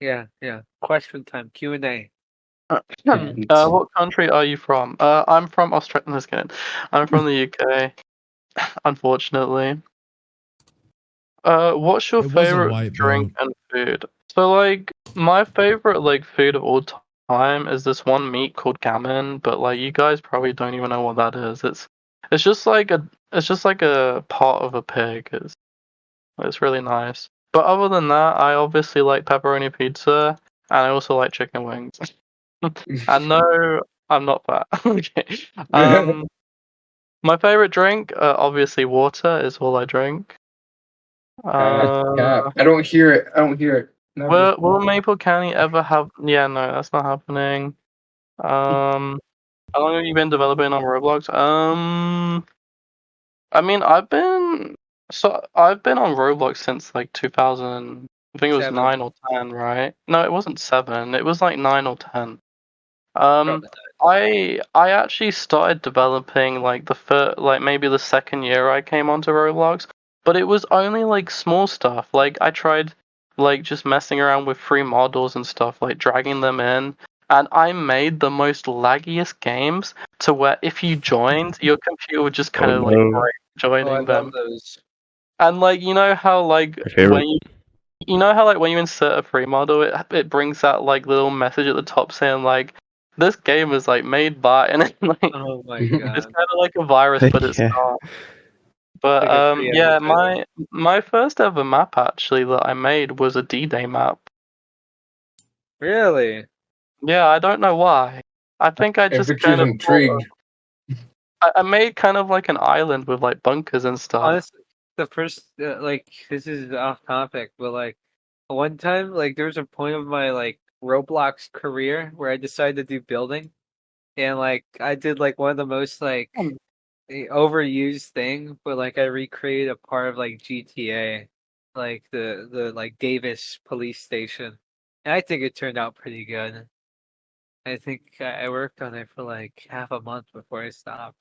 Yeah. Question time. Q&A. What country are you from? I'm from Australia. No, just kidding. I'm from the UK. Unfortunately. What's your It was a favorite white drink vote. and food? So, like, my favorite like food of all time is this one meat called gammon, but like you guys probably don't even know what that is. It's just like a part of a pig. It's really nice. But other than that, I obviously like pepperoni pizza, and I also like chicken wings. And no, I'm not fat. Okay. My favorite drink, obviously water is all I drink. I don't hear it. Never. Will Maple County ever have? Yeah, no, that's not happening. How long have you been developing on Roblox? I mean, I've been on Roblox since like 2000. I think it was 7. 9 or 10, right? No, it wasn't 7. It was like 9 or 10. Probably I actually started developing like maybe the second year I came onto Roblox, but it was only like small stuff. Like I tried like just messing around with free models and stuff, like dragging them in, and I made the most laggiest games to where if you joined, your computer would just kind of like break joining I them. love those. And like you know how like when you insert a free model, it brings that like little message at the top saying like this game is like made by, and it's like Oh my god. it's kind of like a virus, but it's not. But Like a free yeah, advertising. my first ever map actually that I made was a D-Day map. Really? Yeah, I don't know why. I think I just Victor's kind of intrigued. I made kind of like an island with like bunkers and stuff. Honestly, the first like this is off topic, but like one time like there was a point of my like Roblox career where I decided to do building, and like I did like one of the most like overused thing, but like I recreated a part of like GTA, like the like Davis police station, and I think it turned out pretty good. I think I worked on it for like half a month before I stopped.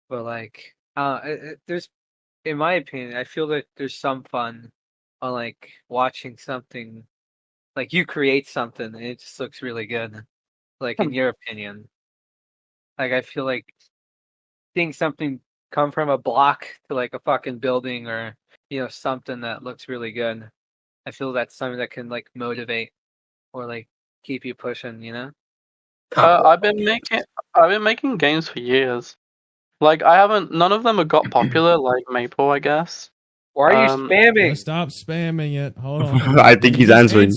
But like, there's, in my opinion, I feel that there's some fun on like watching something, like you create something and it just looks really good. Like in your opinion, like I feel like seeing something come from a block to like a fucking building or something that looks really good. I feel that's something that can like motivate or like keep you pushing. I've been making games for years. Like none of them have got popular like Maple, I guess. Why are you spamming? Stop spamming it. Hold on. I think he's answering.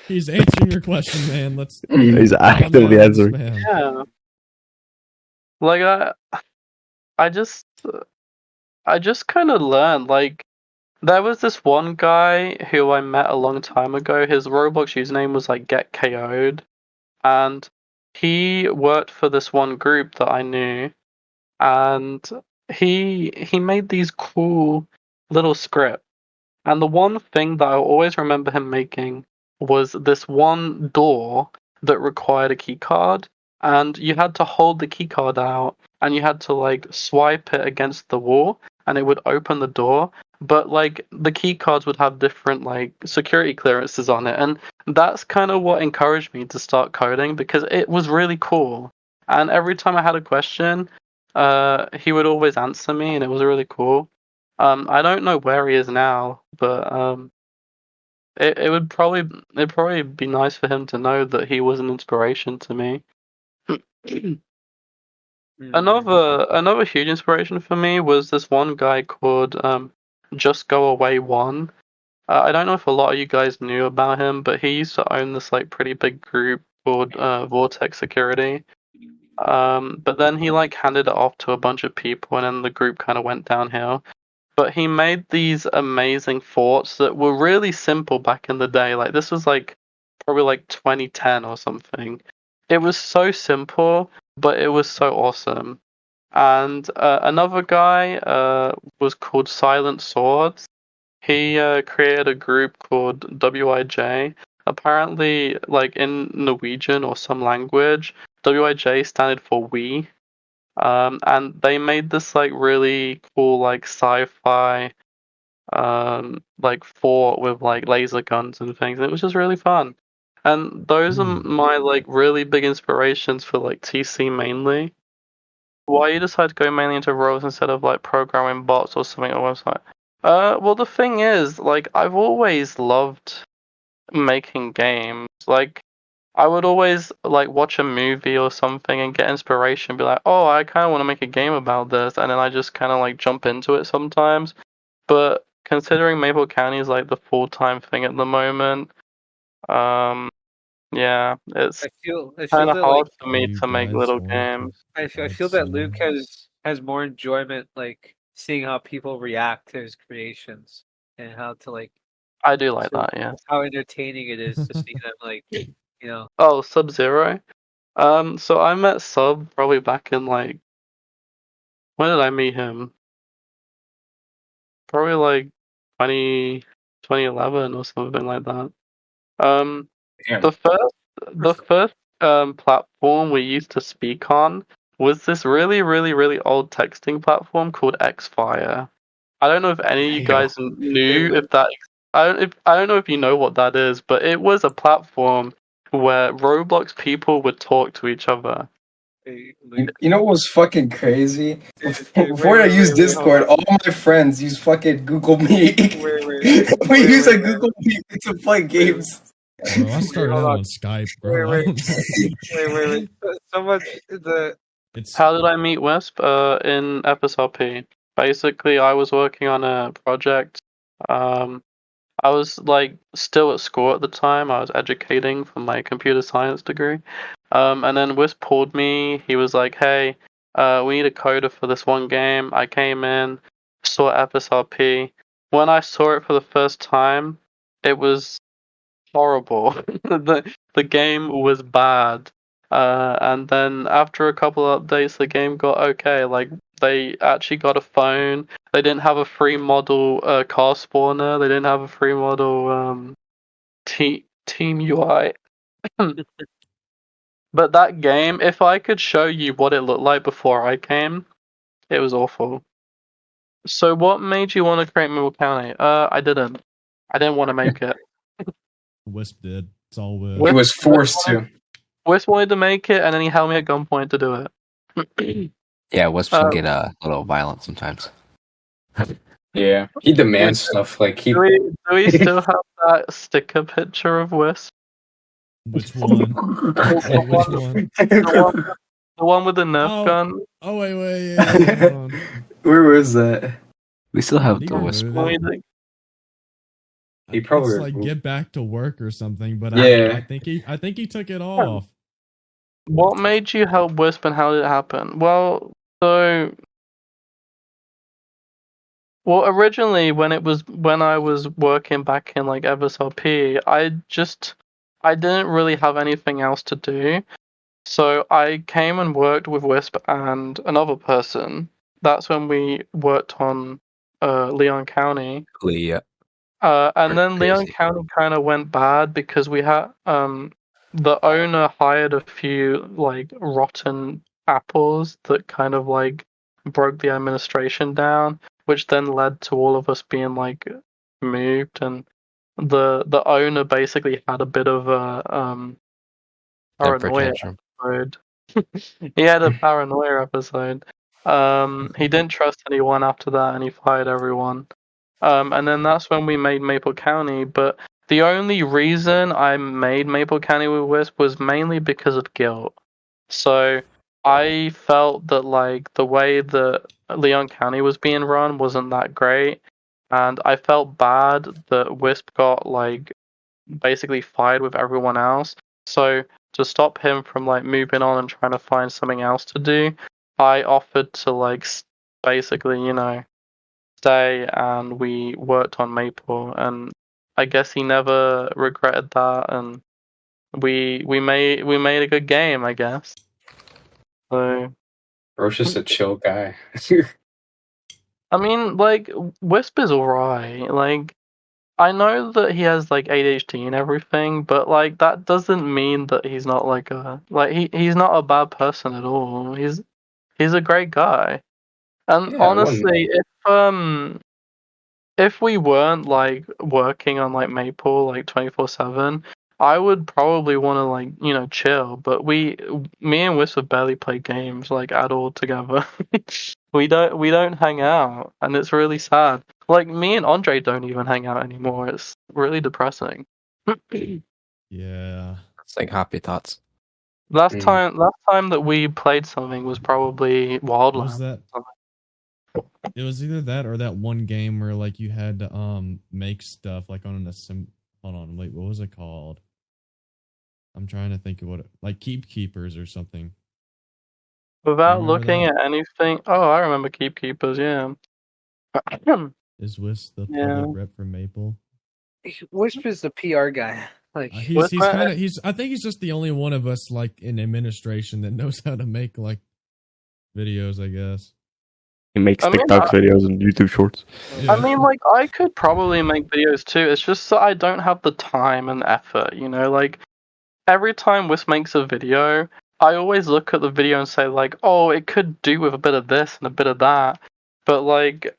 He's answering your question, man. He's actively answering. Yeah. Like I just kind of learned. Like there was this one guy who I met a long time ago. His Roblox username was like Get KO'd, and he worked for this one group that I knew, and he made these cool little scripts. And the one thing that I always remember him making was this one door that required a key card, and you had to hold the key card out and you had to like swipe it against the wall and it would open the door. But like the key cards would have different like security clearances on it, and that's kind of what encouraged me to start coding because it was really cool. And every time I had a question, he would always answer me, and it was really cool. I don't know where he is now, but it'd probably be nice for him to know that he was an inspiration to me. Another huge inspiration for me was this one guy called Just Go Away One. I don't know if a lot of you guys knew about him, but he used to own this like pretty big group called Vortex Security. But then he like handed it off to a bunch of people, and then the group kind of went downhill. But he made these amazing forts that were really simple back in the day. Like this was like probably like 2010 or something. It was so simple, but it was so awesome. And another guy was called Silent Swords. He created a group called WIJ. Apparently, like in Norwegian or some language, WIJ standard for we. And they made this like really cool like sci-fi like fought with like laser guns and things. It was just really fun. And those are my like really big inspirations for like TC mainly. Why you decide to go mainly into roles instead of like programming bots or something on a website? Well the thing is, like I've always loved making games. Like I would always like watch a movie or something and get inspiration, be like, oh, I kind of want to make a game about this, and then I just kind of like jump into it sometimes. But considering Maple County is like the full-time thing at the moment, yeah, it's I feel kind of that hard like for me You to make guys little want games. I feel Let's that see. Luke has more enjoyment like seeing how people react to his creations and how to like I do like so that, yeah. how entertaining it is to see them like Oh, SubZero. So I met Sub probably back in like, when did I meet him? Probably like 2011 or something like that. Damn. The first platform we used to speak on was this really, really, really old texting platform called Xfire. I don't know if any of you guys knew if that. I don't know if you know what that is, but it was a platform where Roblox people would talk to each other. hey, You Luke. know what was fucking crazy? Hey, Before I used wait, Discord, hold all my friends use fucking Google Meet. Wait, We use wait, a Google Meet to play games. Bro, I started hold out on. on Skype, bro. Wait. I don't- wait. So much the It's How did I meet Wisp? In FSRP. Basically, I was working on a project. I was like still at school at the time. I was educating for my computer science degree. And then Wisp pulled me. He was like, "Hey, we need a coder for this one game." I came in, saw FSRP. When I saw it for the first time, it was horrible. The game was bad. And then after a couple of updates, the game got okay. Like they actually got a phone. They didn't have a free model car spawner. They didn't have a free model team UI. But that game, if I could show you what it looked like before I came, it was awful. So what made you want to create Middle County? I didn't. I didn't want to make it. Wisp did. It's all Wisp. He was forced to. Wisp wanted to make it, and then he held me at gunpoint to do it. Yeah, Wisp can get a little violent sometimes. Yeah, he demands stuff like he. Do we still have that sticker picture of Wisp? Which one? Which one? The one with the Nerf gun? Oh, wait. Yeah, hold on. Where was that? We still have Did the he Wisp. remove it? He probably It's like removed get back to work or something, but Yeah. I think he took it off. What made you help Wisp and how did it happen? Well, originally when I was working back in like FSRP, I didn't really have anything else to do. So I came and worked with Wisp and another person. That's when we worked on Leon County. Yeah. And then Crazy. Leon County kind of went bad because we had the owner hired a few like rotten apples that kind of like broke the administration down, which then led to all of us being like moved, and the owner basically had a bit of a paranoia episode. He had a paranoia episode. He didn't trust anyone after that, and he fired everyone. And then that's when we made Maple County. But the only reason I made Maple County with Wisp was mainly because of guilt. So I felt that like the way that Leon County was being run wasn't that great, and I felt bad that Wisp got like basically fired with everyone else. So to stop him from like moving on and trying to find something else to do, I offered to like basically, stay, and we worked on Maple, and I guess he never regretted that, and we made a good game, I guess. So Bro's just a chill guy. I mean, like Wisp is alright. Like I know that he has like ADHD and everything, but like that doesn't mean that he's not like he's not a bad person at all. He's a great guy. And Yeah, honestly, if we weren't like working on like Maple like 24/7, I would probably want to like chill. But me and Wisp would barely play games like at all together. we don't hang out, and it's really sad. Like me and Andre don't even hang out anymore. It's really depressing. Yeah. It's like happy thoughts. Last time that we played something was probably What was Wildlands. that? It was either that or that one game where like you had to make stuff like on an hold on, wait, what was it called? I'm trying to think of like Keep Keepers or something. Without Remember looking that? at anything. Oh, I remember Keep Keepers. Yeah. Is Wisp the Yeah. public rep for Maple? Wisp is the PR guy. Like He's kind of I think he's just the only one of us like in administration that knows how to make like videos, I guess. He makes I mean, TikTok videos and YouTube shorts. Yeah. I mean, like, I could probably make videos too. It's just that I don't have the time and effort, Like, every time Wisp makes a video, I always look at the video and say, like, oh, it could do with a bit of this and a bit of that. But, like,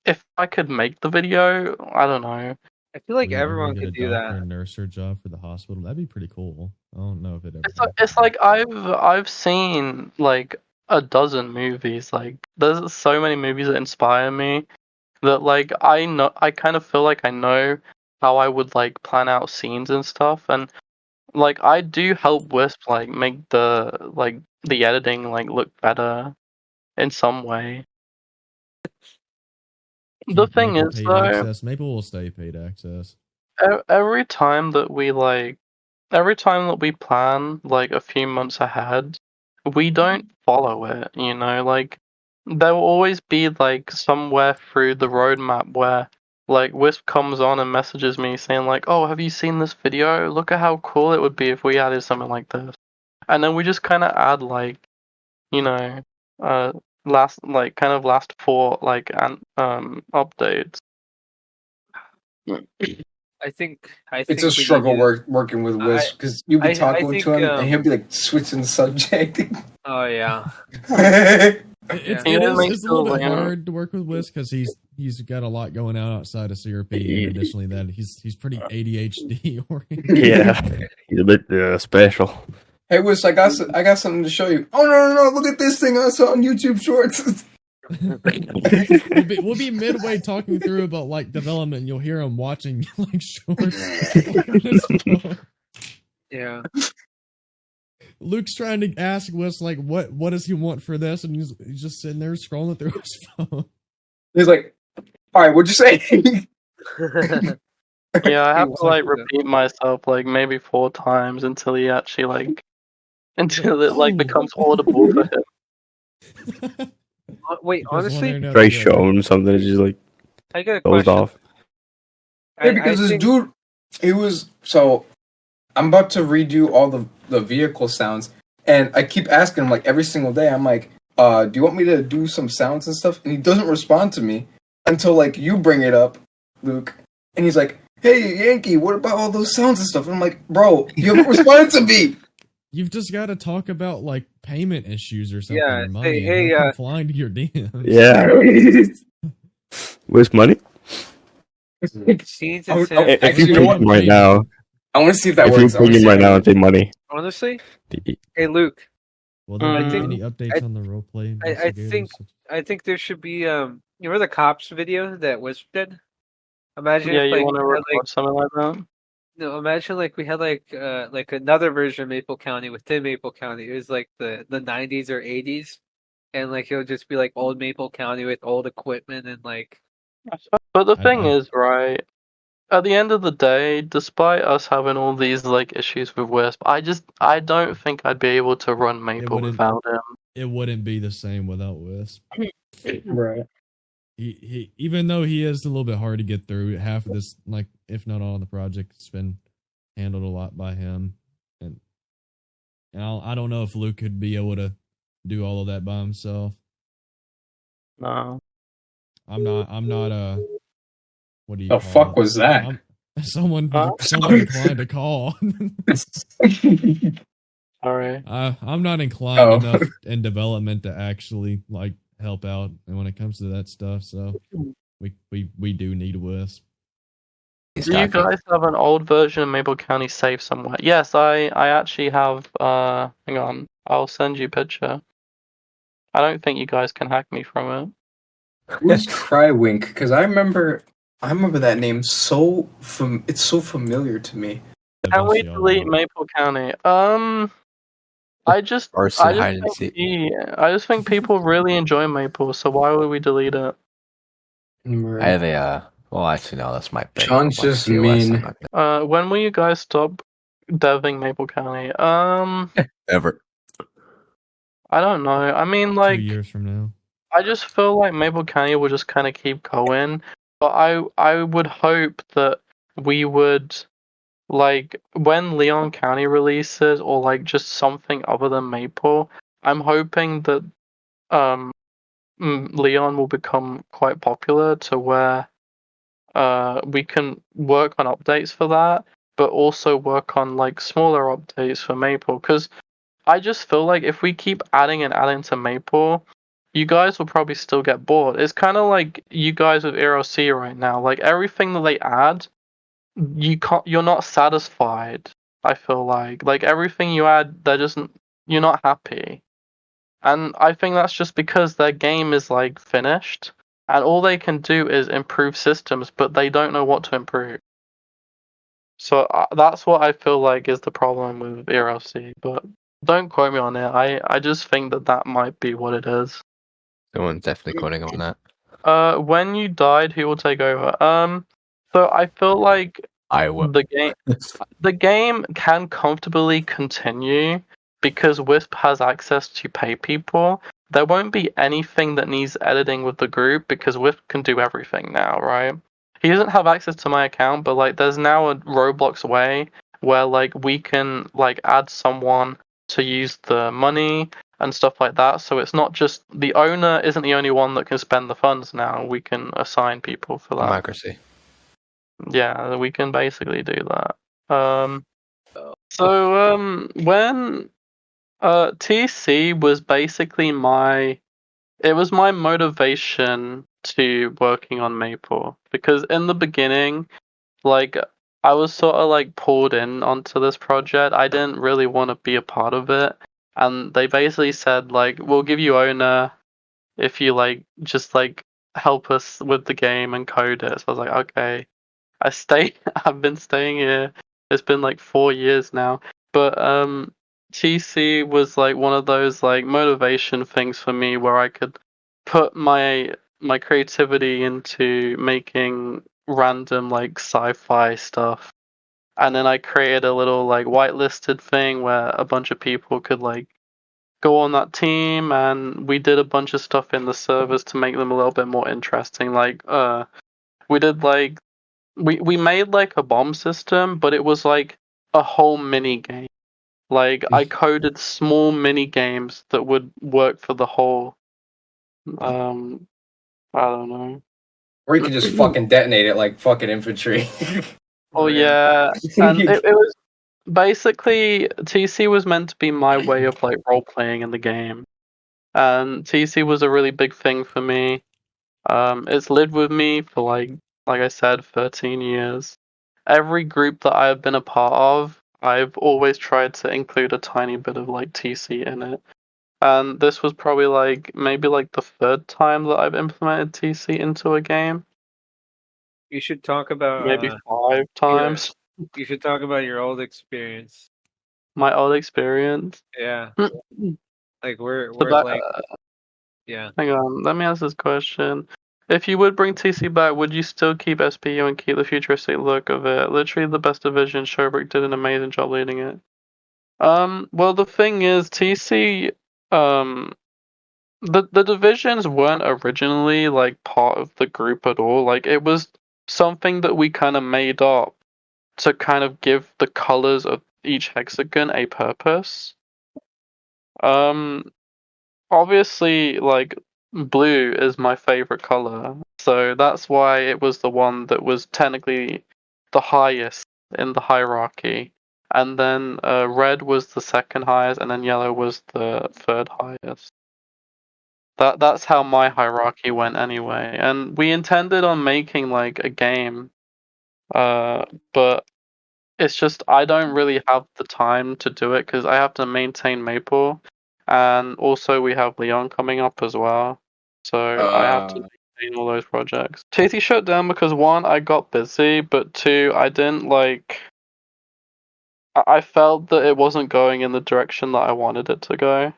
if I could make the video, I don't know. I feel like Would you ever everyone get could a do doctor or that. nurse or job for the hospital. That'd be pretty cool. I don't know if it ever. It's like I've seen, like, a dozen movies. Like, there's so many movies that inspire me that, like, I kind of feel like I know how I would, like, plan out scenes and stuff. And, like, I do help Wisp, like, make the editing, like, look better in some way. The Keep thing Maple is, paid though, access. Maple will stay paid access. every time that we plan, like, a few months ahead, we don't follow it, Like, there will always be, like, somewhere through the roadmap where, like, Wisp comes on and messages me saying, like, oh, have you seen this video? Look at how cool it would be if we added something like this. And then we just kind of add, like, last 4, like, updates. I think It's a we struggle need to- working with Wisp because you'll be I talking think, to him and he'll be like switching the subject. Oh yeah. It's Yeah, it makes it's a little bit it, hard to work with Wisp because he's got a lot going on outside of CRP. And additionally, that he's pretty ADHD oriented. Yeah, he's a bit special. Hey Wisp, I got something to show you. Oh no! Look at this thing I saw on YouTube Shorts. We'll be midway talking through about like development. And you'll hear him watching like shorts. Yeah. Luke's trying to ask Wisp like what does he want for this, and he's just sitting there scrolling through his phone. He's like, all right, what'd you say? Yeah, I have to, like, Yeah. repeat myself, like, maybe 4 times until he actually, like, until it, like, becomes audible for him. Wait, Because honestly, one or Try another- showing him something, it's just like I got a closed question. off. Yeah, because this dude, he was so. I'm about to redo all the vehicle sounds, and I keep asking him like every single day. I'm like, do you want me to do some sounds and stuff? And he doesn't respond to me until like you bring it up, Luke, and he's like, hey Yankee, what about all those sounds and stuff? And I'm like, bro, you haven't responded to me. You've just got to talk about like payment issues or something. Yeah, or money, hey, and I'll come flying to your DMs. Yeah. Where's money? Scenes Oh, and oh, sounds. If you you know ping what? him right now, I want to see if that if you works. I ping wanna him see right if now that and say money, Honestly, hey Luke, Well, there I are think- any updates I- on the roleplay? I think I think there should be you remember the cops video that Wisp did? Imagine Yeah, if you like, want to we had, record something like that? no, imagine like we had like another version of Maple County within Maple County. It was like the 90s or 80s, and like it would just be like old Maple County with old equipment and like But the I- thing I- is, right, at the end of the day, despite us having all these, like, issues with Wisp, I don't think I'd be able to run Maple wouldn't- without him. it wouldn't be the same without Wisp. Right. He even though he is a little bit hard to get through, half of this, like if not all of the project's been handled a lot by him, and I don't know if Luke could be able to do all of that by himself. No. I'm not what do you The call fuck it? was that? Someone Huh? inclined to call. Sorry. I'm not inclined Oh. enough in development to actually like help out and when it comes to that stuff, so we do need a Wisp. He's Do you got guys have an old version of Maple County saved somewhere? Yes, I actually have. Hang on, I'll send you a picture. I don't think you guys can hack me from it. Who's Crywink? Because I remember that name it's so familiar to me. Can we delete Maple County? I just think people really enjoy Maple, so why would we delete it? I have a well, actually no, that's my thing. Sean's just mean. When will you guys stop deving Maple County? Ever. I don't know. I mean, 2 like, years from now. I just feel like Maple County will just kind of keep going, but I would hope that we would, like, when Leon County releases, or like just something other than Maple, I'm hoping that Leon will become quite popular to where we can work on updates for that, but also work on like smaller updates for Maple, because I just feel like if we keep adding and adding to Maple, you guys will probably still get bored. It's kind of like you guys with ERLC right now. Like everything that they add, you're not satisfied. I feel like everything you add, you're not happy. And I think that's just because their game is like finished, and all they can do is improve systems, but they don't know what to improve. So that's what I feel like is the problem with ERLC, but don't quote me on it. I just think that might be what it is. Someone's definitely quoting on that. When you died, who will take over? So I feel like I will. the game can comfortably continue because Wisp has access to pay people. There won't be anything that needs editing with the group because Wisp can do everything now, right? He doesn't have access to my account, but like there's now a Roblox way where like we can like add someone to use the money and stuff like that. So it's not just the owner isn't the only one that can spend the funds now. We can assign people for that. Democracy. Yeah, we can basically do that. So when TC was basically my motivation to working on Maple, because in the beginning, like I was sort of like pulled in onto this project. I didn't really want to be a part of it, and they basically said like, we'll give you owner if you like just like help us with the game and code it. So I was like, okay. I've been staying here. It's been like 4 years now. But TC was like one of those like motivation things for me where I could put my creativity into making random like sci-fi stuff. And then I created a little like whitelisted thing where a bunch of people could like go on that team, and we did a bunch of stuff in the servers to make them a little bit more interesting. Like we did like we made like a bomb system, but it was like a whole mini game. Like I coded small mini games that would work for the whole. I don't know. Or you could just fucking detonate it like fucking infantry. Oh yeah, and it was basically TC was meant to be my way of like role playing in the game, and TC was a really big thing for me. It's lived with me for like I said, 13 years. Every group that I've been a part of, I've always tried to include a tiny bit of like TC in it. And this was probably like maybe like the third time that I've implemented TC into a game. You should talk about maybe 5 times. You should talk about your old experience. My old experience? Yeah. Like we're like yeah. Hang on, let me ask this question. If you would bring TC back, would you still keep SPU and keep the futuristic look of it? Literally the best division. Sherbrooke did an amazing job leading it. Well, the thing is, TC, the divisions weren't originally like part of the group at all. Like it was something that we kind of made up to kind of give the colors of each hexagon a purpose. Obviously, like blue is my favorite color, so that's why it was the one that was technically the highest in the hierarchy, and then red was the second highest, and then yellow was the third highest. That's how my hierarchy went anyway. And we intended on making like a game, but it's just I don't really have the time to do it because I have to maintain Maple, and also we have Leon coming up as well, so I have to maintain all those projects. TT shut down because one, I got busy, but two, I didn't like. I felt that it wasn't going in the direction that I wanted it to go.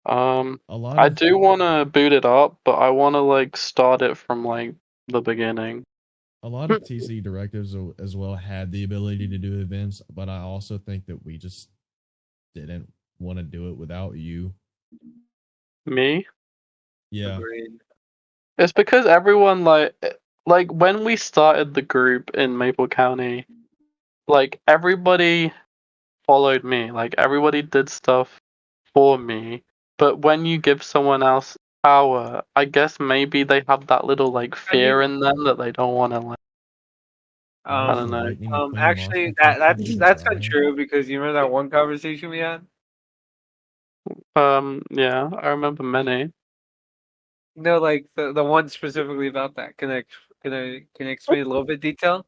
I do want to boot it up, but I want to like start it from like the beginning. A lot of TC directives as well had the ability to do events, but I also think that we just didn't want to do it without you. Me? Yeah. Agreed. It's because everyone like when we started the group in Maple County, like everybody followed me, like everybody did stuff for me. But when you give someone else power, I guess maybe they have that little like fear in them that they don't want to like. I don't know. Actually, that's not true because you remember that one conversation we had. Yeah, I remember many. No, like the one specifically about that. Can I explain a little bit detail?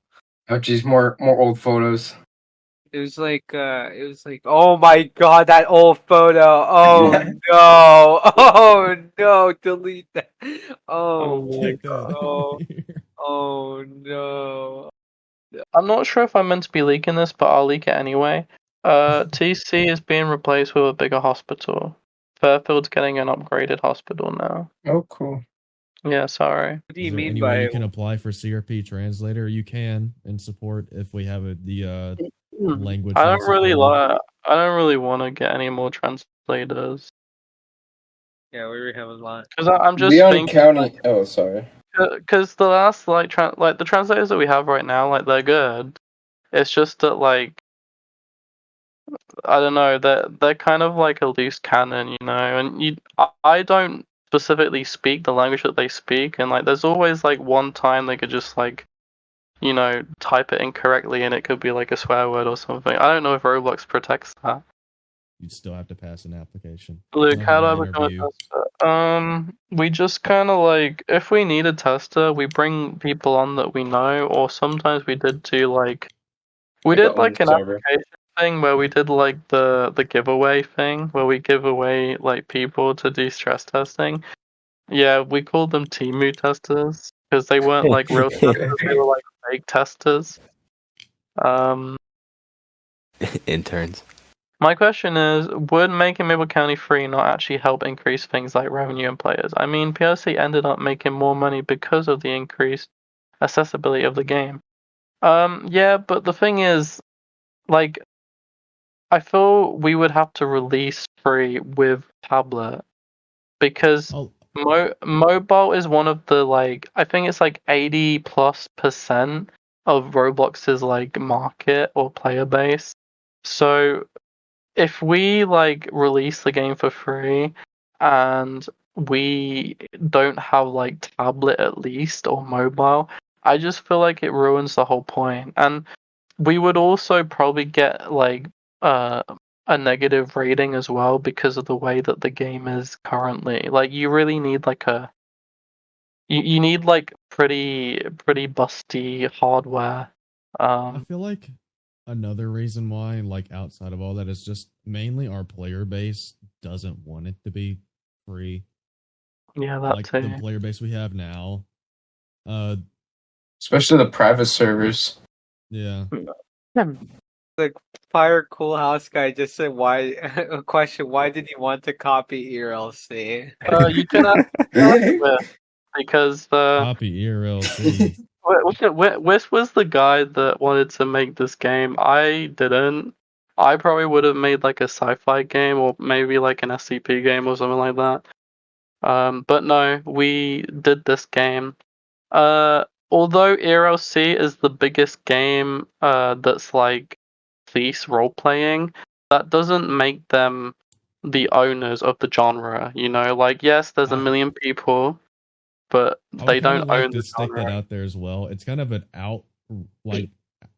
Oh, geez, more old photos. It was like, oh my god, that old photo. Oh no, oh no, delete that. Oh no. I'm not sure if I'm meant to be leaking this, but I'll leak it anyway. TC is being replaced with a bigger hospital. Fairfield's getting an upgraded hospital now. Oh, cool. Yeah, sorry. What do you mean any by way you can apply for CRP translator? You can in support if we have the language. I don't really want to get any more translators. Yeah, we have a lot. Because I'm just Leon thinking. County. Oh, sorry. Because the last like the translators that we have right now, like they're good. It's just that like I don't know, they're kind of like a loose cannon, you know. And I don't specifically speak the language that they speak, and like there's always like one time they could just like, you know, type it incorrectly and it could be like a swear word or something. I don't know if Roblox protects that. You'd still have to pass an application. Luke, how do I become a tester? We just kind of like, if we need a tester, we bring people on that we know, or sometimes we did do like, we did like an application thing where we did like the giveaway thing where we give away like people to do stress testing. Yeah, we called them Temu testers because they weren't like real testers, they were like fake testers. Interns. My question is, would making Maple County free not actually help increase things like revenue and players? I mean, PLC ended up making more money because of the increased accessibility of the game. Yeah, but the thing is, like, I feel we would have to release free with tablet because mobile is one of the like, I think it's like 80+% of Roblox's like market or player base. So if we like release the game for free and we don't have like tablet at least or mobile, I just feel like it ruins the whole point. And we would also probably get like a negative rating as well because of the way that the game is currently. Like you really need like you need like pretty busty hardware. I feel like another reason why, like outside of all that, is just mainly our player base doesn't want it to be free. Yeah, that like too. The player base we have now, especially the private servers. Yeah. The Fire Cool House guy just said, "Why?" A question: why did he want to copy ERLC? You can ask because copy ERLC. Wisp was the guy that wanted to make this game. I didn't. I probably would have made like a sci-fi game or maybe like an SCP game or something like that. But no, we did this game. Although ERLC is the biggest game that's like police role-playing, that doesn't make them the owners of the genre, you know? Like, yes, there's a million people, but they don't own the stick genre. That out there as well. It's kind of an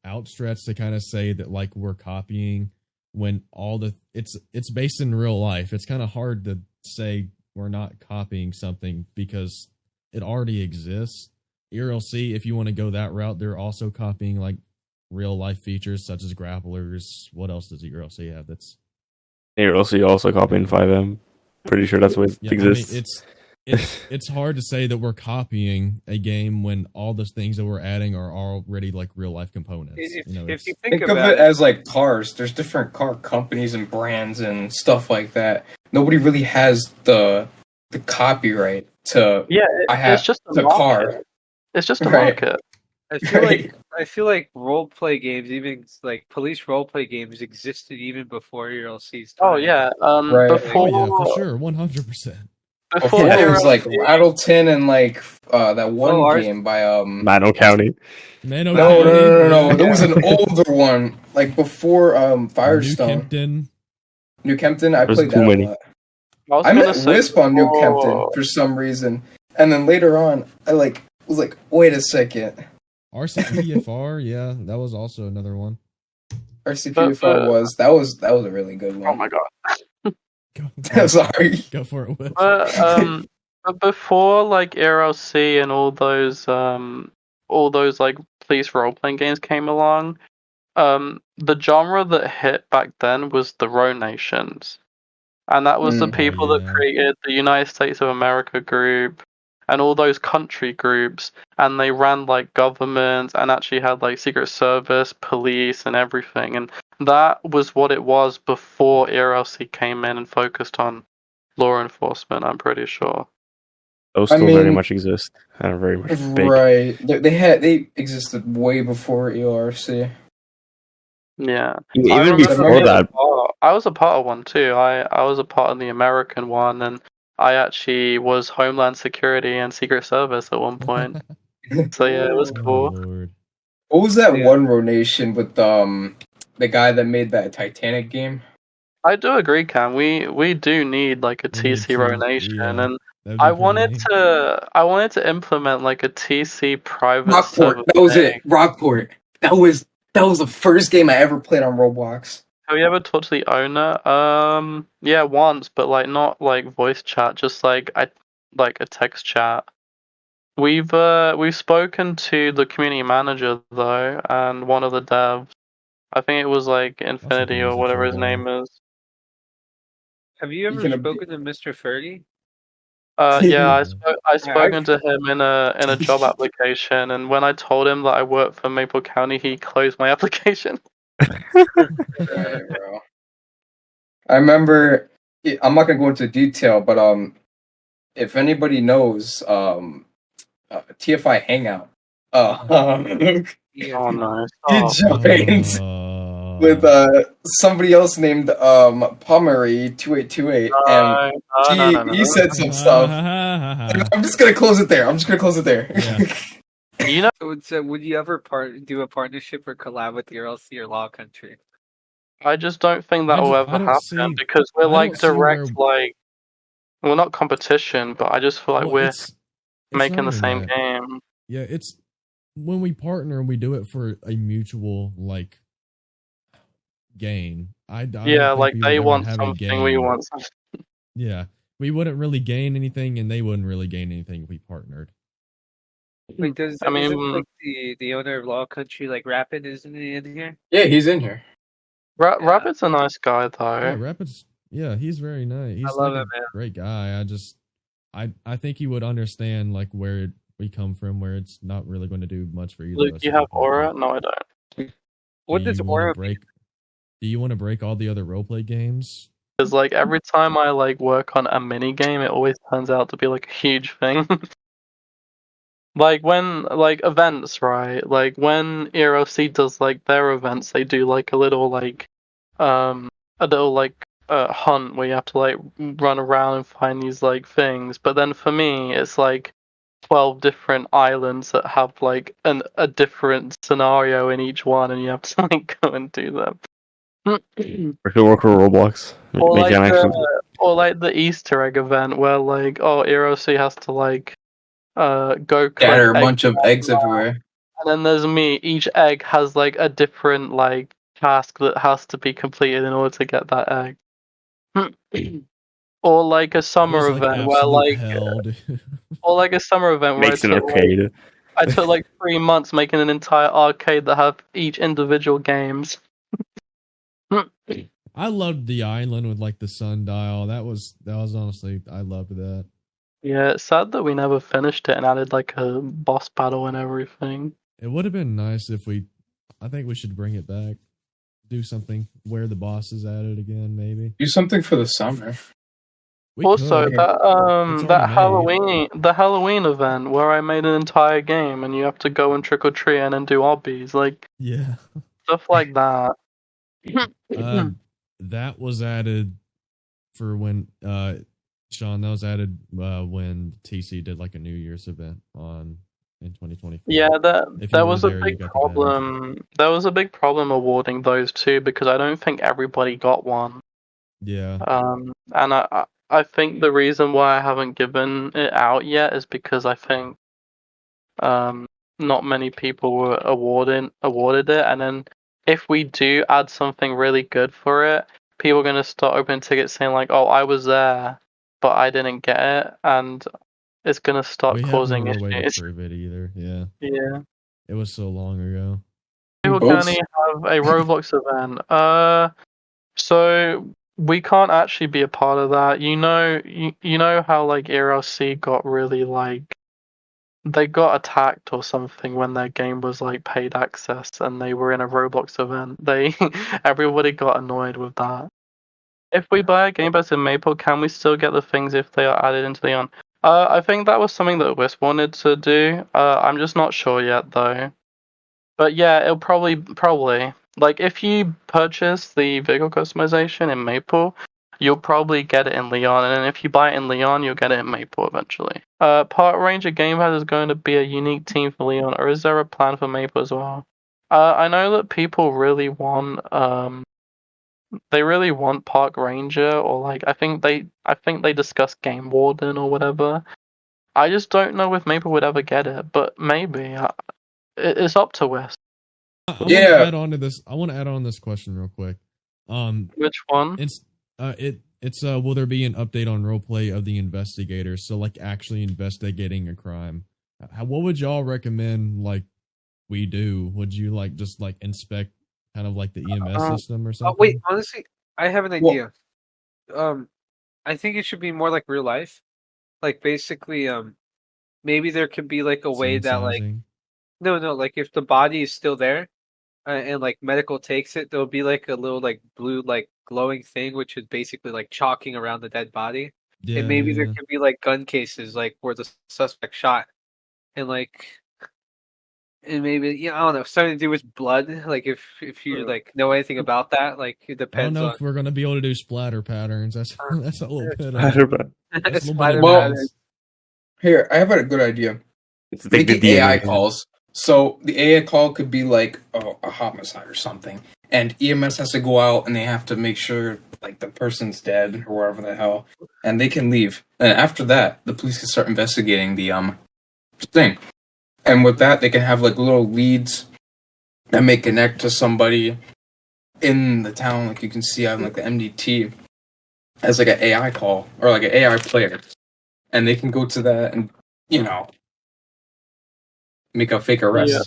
outstretch to kind of say that like we're copying when all it's based in real life. It's kind of hard to say we're not copying something because it already exists. ERLC, if you want to go that route, they're also copying like real life features such as grapplers. What else does ERLC have? That's ERLC also copying 5M. Pretty sure that's what exists. I mean, it's hard to say that we're copying a game when all the things that we're adding are already like real life components. If you think of it as like cars, there's different car companies and brands and stuff like that. Nobody really has the copyright to. Yeah, it's just a market. Car. It's just a market. I feel like role play games, even like police role play games, existed even before ERLC's time. Oh yeah, right. Before, yeah, for sure, 100%. Before it was like Rattleton and like that one game by Mano County. No. There was an older one like before Firestone. New Kempton. I played that a lot. I met Wisp on New Kempton for some reason, and then later on, I was like, wait a second. RCPFR, yeah, that was also another one. RCPFR was a really good one. Oh my god. I'm sorry. Go for it, Wisp. But before like ERLC and all those like police role playing games came along, the genre that hit back then was the Row Nations. And that was the people that created the United States of America group and all those country groups, and they ran like governments and actually had like Secret Service, police, and everything. And that was what it was before ERLC came in and focused on law enforcement, I'm pretty sure. Those still very much exist and are very much big. Right. They existed way before ERLC. Yeah. Even before that. I was a part of one too. I was a part of the American one, and I actually was Homeland Security and Secret Service at one point. So yeah, it was cool. Lord. What was that one Row Nation with the guy that made that Titanic game? I do agree, Cam. We do need like a TC Row Nation, and I wanted to implement like a TC private Rockport. That was it. Rockport. That was the first game I ever played on Roblox. Have you ever talked to the owner? Yeah, once, but like not like voice chat, just like a text chat. We've spoken to the community manager though, and one of the devs. I think it was like Infinity or whatever his name is. Have you ever spoken to Mr. Fergie? Yeah, I spoken to him in a job application, and when I told him that I work for Maple County, he closed my application. Right, bro. I remember. I'm not gonna go into detail, but if anybody knows TFI Hangout, Oh no! He joined with somebody else named Pomery 2828, and he said some stuff. I'm just gonna close it there. Yeah. You know, would you ever do a partnership or collab with ERLC or Law Country? I just don't think that will ever happen because we're like direct, like we're not competition, but I just feel like we're making the same game. Yeah, it's when we partner, we do it for a mutual like gain. Yeah, like they want something, we want something. Yeah, we wouldn't really gain anything, and they wouldn't really gain anything if we partnered. Wait, like the owner of Law Country, like Rapid, isn't he in here? Yeah, he's in here. Rapid's a nice guy, though. Yeah, Rapid's he's very nice. He's I love like him, man. Great guy. I think he would understand like where we come from, where it's not really going to do much for either Luke, of us. you have Aura? No, I don't. What does Aura break? Do you want to break all the other roleplay games? Because like every time I like work on a mini game, it always turns out to be like a huge thing. Like when like events, right? Like when ERLC does like their events, they do like a little hunt where you have to like run around and find these like things. But then for me, it's like 12 different islands that have like a different scenario in each one, and you have to like go and do them. Or to work on Roblox. Or like the Easter egg event where like ERLC has to like go scatter a bunch of eggs everywhere. And then there's me. Each egg has like a different like task that has to be completed in order to get that egg. Or like a It summer was like event where absolute like, hell, dude. or like a summer event where Makes an arcade. I took like 3 months making an entire arcade that have each individual games. I loved the island with like the sundial. That was honestly, I loved that. Yeah, it's sad that we never finished it and added like a boss battle and everything. It would have been nice if I think we should bring it back. Do something where the boss is added again, maybe. Do something for the summer. We Also, could. that Halloween event where I made an entire game and you have to go and trick or treat and then do obbies, like Yeah. stuff like that. That was added for when Sean, that was added when TC did like a New Year's event in 2024. Yeah, If that you was were a there, you big got the badge. problem. That was a big problem awarding those two because I don't think everybody got one. Yeah. And I think the reason why I haven't given it out yet is because I think not many people were awarded it, and then if we do add something really good for it, people are gonna start opening tickets saying like, "Oh, I was there, but I didn't get it," and it's gonna start We have causing no way to issues. prove it either. Yeah. Yeah. It was so long ago. People can only have a Roblox event. So we can't actually be a part of that. You know how like ERLC got really like they got attacked or something when their game was like paid access and they were in a Roblox event. Everybody got annoyed with that. If we buy a gamepass in Maple, can we still get the things if they are added into the on? I think that was something that Wisp wanted to do. I'm just not sure yet though. But yeah, it'll probably like if you purchase the vehicle customization in Maple, you'll probably get it in Leon, and then if you buy it in Leon, you'll get it in Maple eventually. Park Ranger Gamepass is going to be a unique team for Leon, or is there a plan for Maple as well? I know that people really want they really want Park Ranger, or like I think they discussed Game Warden or whatever. I just don't know if Maple would ever get it, but maybe. It's up to West. I want to add on this question real quick. Which one? It's will there be an update on roleplay of the investigators? So like actually investigating a crime. What would y'all recommend like we do? Would you like just like inspect kind of like the EMS system or something? Wait, honestly, I have an idea. I think it should be more like real life. Like basically, maybe there could be like a way that like no, like if the body is still there, and like medical takes it, there'll be like a little like blue like glowing thing, which is basically like chalking around the dead body. Yeah, and maybe there could be like gun cases like where the suspect shot, and like, and maybe I don't know, something to do with blood. Like if you like know anything about that, like it depends. I don't know if we're gonna be able to do splatter patterns. That's a little bit. Here, I have a good idea. Make it AI calls. So the AI call could be like a homicide or something, and EMS has to go out and they have to make sure like the person's dead or wherever the hell, and they can leave. And after that, the police can start investigating the thing. And with that, they can have like little leads that may connect to somebody in the town. Like you can see on like the MDT as like an AI call or like an AI player, and they can go to that and make a fake arrest. Yeah.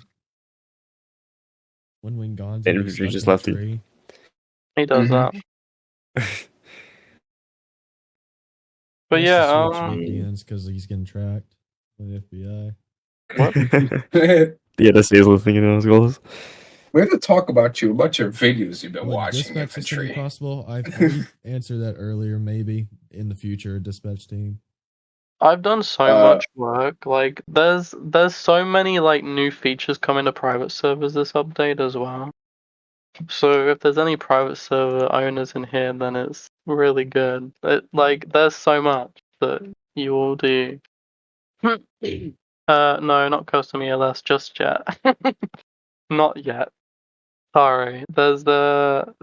When Gonzo the infantry just left you. He does that. But yeah, because he's getting tracked by the FBI. What? The NSA is listening in those goals. We have to talk about your videos you've been watching. Dispatch system possible? I answered that earlier. Maybe in the future, dispatch team. I've done so much work. Like, there's so many like new features coming to private servers this update as well. So if there's any private server owners in here, then it's really good. There's so much that you will do. No, not custom ELS just yet. Not yet. Sorry. There's a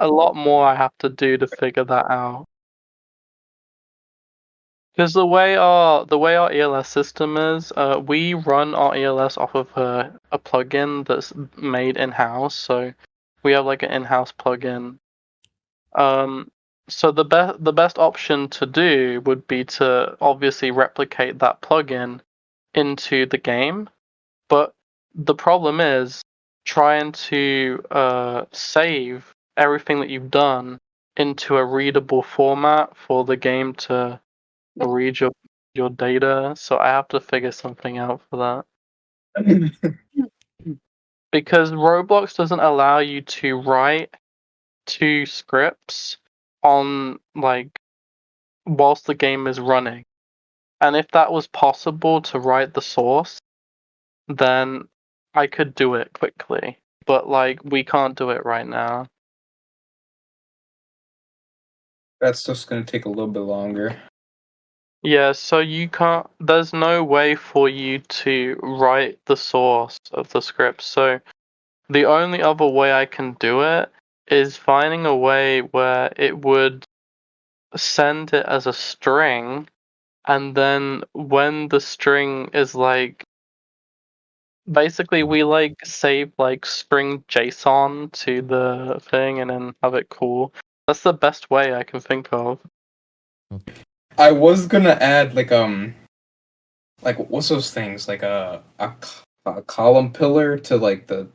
lot more I have to do to figure that out. Because the way our ELS system is, we run our ELS off of a plugin that's made in-house. So we have like an in-house plugin. So the best option to do would be to obviously replicate that plugin into the game, but the problem is trying to save everything that you've done into a readable format for the game to read your data. So I have to figure something out for that. Because Roblox doesn't allow you to write 2 scripts on whilst the game is running. And if that was possible to write the source, then I could do it quickly. But we can't do it right now. That's just gonna take a little bit longer. Yeah, so you can't. There's no way for you to write the source of the script. So the only other way I can do it is finding a way where it would send it as a string, and then when the string is basically we save string JSON to the thing and then have it cool. That's the best way I can think of. I was gonna add what's those things a column pillar to the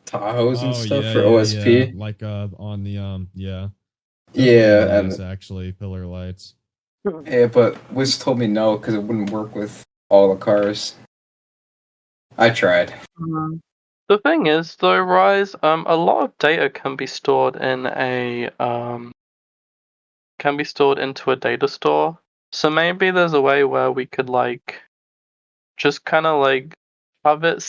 Tahoes and stuff for OSP. Yeah. On the yeah, and it's actually pillar lights. Yeah, but Wiz told me no because it wouldn't work with all the cars. I tried. The thing is, though, Rise, a lot of data can be stored in into a data store. So maybe there's a way where we could just kind of have it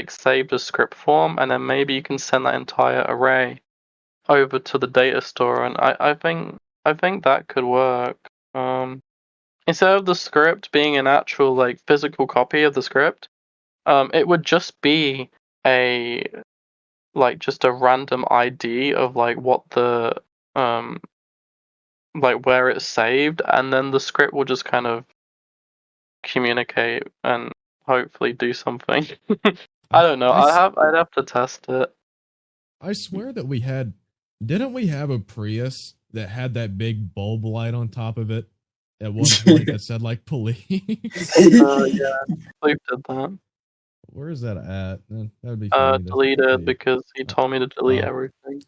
saved as script form, and then maybe you can send that entire array over to the data store, and I think that could work. Instead of the script being an actual physical copy of the script, it would just be a just a random ID of what the where it's saved, and then the script will just kind of communicate and hopefully do something. I don't know. I'd have to test it. I swear that didn't we have a Prius that had that big bulb light on top of it at one point that said police? Yeah, Sleep did that. Where is that at? That would be funny deleted because he told me to delete everything.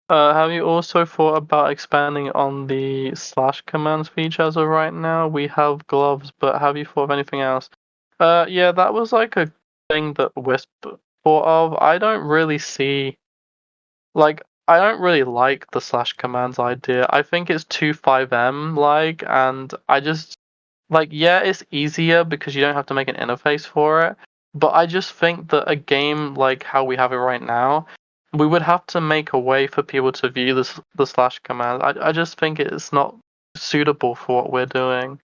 Have you also thought about expanding on the / commands feature as of right now? We have gloves, but have you thought of anything else? Yeah, that was a thing that Wisp thought of. I don't really see, I don't really like the / commands idea. I think it's too 5M and I just yeah, it's easier because you don't have to make an interface for it. But I just think that a game like how we have it right now, we would have to make a way for people to view the / command. I just think it's not suitable for what we're doing.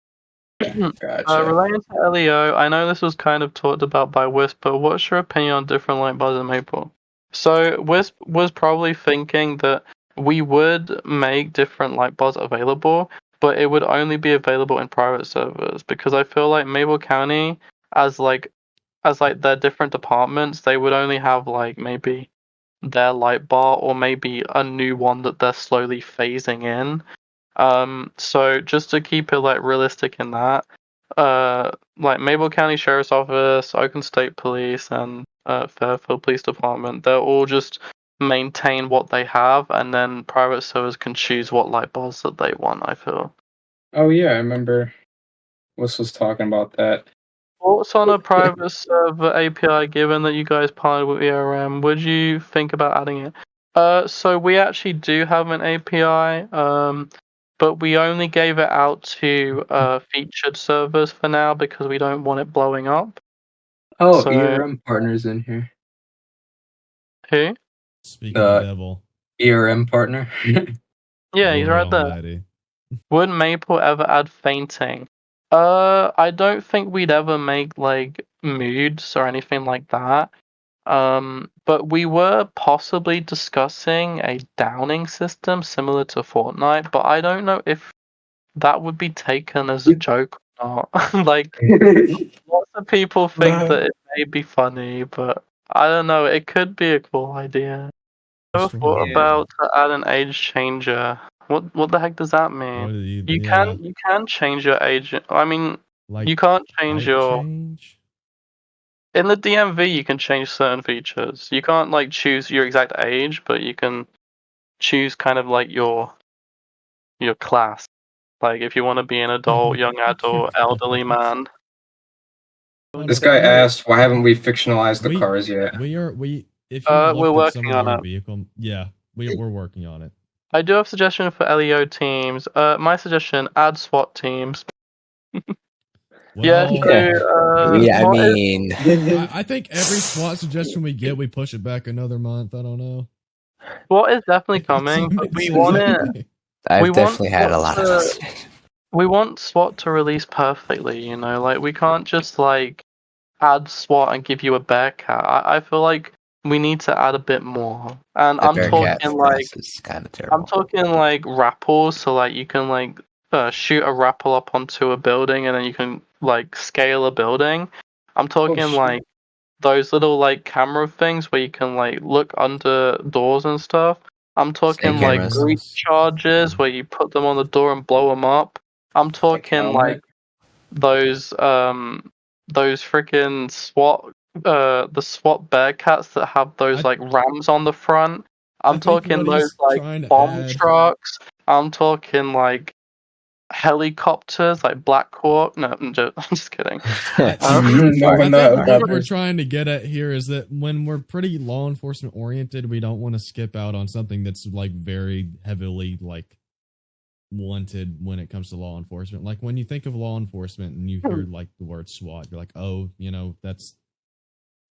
Gotcha. Relating to LEO, I know this was kind of talked about by Wisp, but what's your opinion on different light bars in Maple? So Wisp was probably thinking that we would make different light bars available, but it would only be available in private servers, because I feel like Maple County, as their different departments, they would only have maybe their light bar or maybe a new one that they're slowly phasing in. So just to keep it realistic in that, Maple County Sheriff's Office, Oakland State Police, and Fairfield Police Department, they'll all just maintain what they have, and then private servers can choose what light bars that they want, I feel. Oh yeah, I remember Wiss was talking about that. Thoughts on a private server API, given that you guys partnered with ERM? Would you think about adding it? So we actually do have an API, but we only gave it out to featured servers for now because we don't want it blowing up. Oh, so, ERM partners in here. Who? Speaking of the devil. ERM partner. Yeah, he's right there. Would Maple ever add fainting? I don't think we'd ever make moods or anything like that. But we were possibly discussing a downing system similar to Fortnite, but I don't know if that would be taken as a joke or not. Lots of people think that it may be funny, but I don't know, it could be a cool idea. I thought about to add an age changer What the heck does that mean? What do You can change your age. I mean, like you can't change height your change? in the DMV. You can change certain features. You can't like choose your exact age, but you can choose kind of like your class. Like if you want to be an adult, young adult, elderly man. This guy asked, "Why haven't we fictionalized the cars yet?" If you looked we're at working some of on our it. vehicle, yeah, we're working on it. I do have a suggestion for LEO teams. My suggestion: add SWAT teams. Well, I mean, I think every SWAT suggestion we get, we push it back another month. I don't know. SWAT is definitely coming, but we want it. I've definitely had a lot of. We want SWAT to release perfectly, you know, like we can't just like add SWAT and give you a Bearcat. I feel like we need to add a bit more. And I'm talking like kind of terrible. I'm talking like rappels, so like you can like shoot a rappel up onto a building and then you can like scale a building. I'm talking like those little like camera things where you can like look under doors and stuff. I'm talking like breach charges where you put them on the door and blow them up. I'm talking like those freaking SWAT the SWAT Bearcats that have those like rams on the front. I'm talking those like bomb trucks. I'm talking like helicopters like Black Hawk. No, I'm just kidding. I think what we're trying to get at here is that when we're pretty law enforcement oriented, we don't want to skip out on something that's like very heavily like wanted when it comes to law enforcement. Like when you think of law enforcement and you hear like the word SWAT, you're like, oh, you know, that's